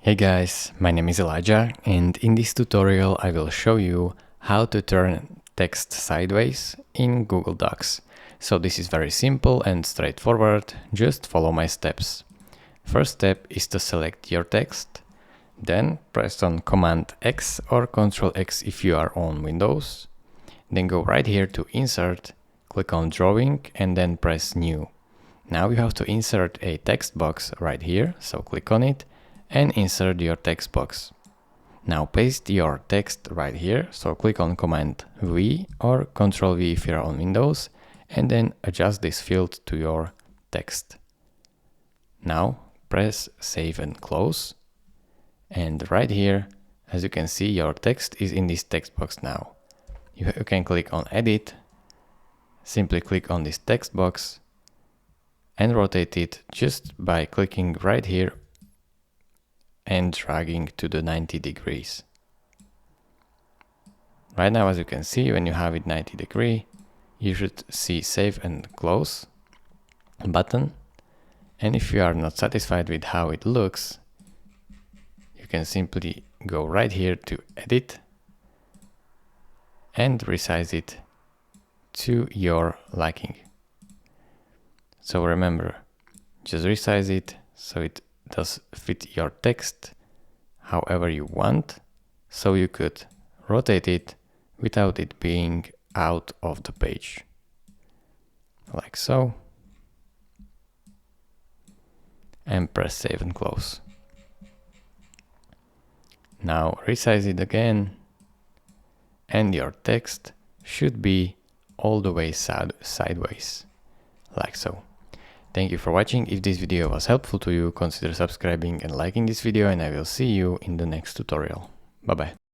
Hey guys, my name is Elijah, and in this tutorial I will show you how to turn text sideways in Google Docs. So this is very simple and straightforward, just follow my steps. First step is to select your text, then press on Command X or Control X if you are on Windows. Then go right here to Insert, click on Drawing and then press New. Now you have to insert a text box right here, so click on it and insert your text box. Now paste your text right here, so click on Command V or Control V if you're on Windows, and then adjust this field to your text. Now press Save and Close, and right here, as you can see, your text is in this text box now. You can click on Edit, simply click on this text box and rotate it just by clicking right here and dragging to the 90 degrees. Right now, as you can see, when you have it 90 degrees, you should see Save and Close button. And if you are not satisfied with how it looks, you can simply go right here to Edit and resize it to your liking. So remember, just resize it so it does fit your text however you want, so you could rotate it without it being out of the page, like so, and press Save and Close. Now resize it again and your text should be all the way sideways, like so. Thank you for watching. If this video was helpful to you, consider subscribing and liking this video, and I will see you in the next tutorial. Bye bye.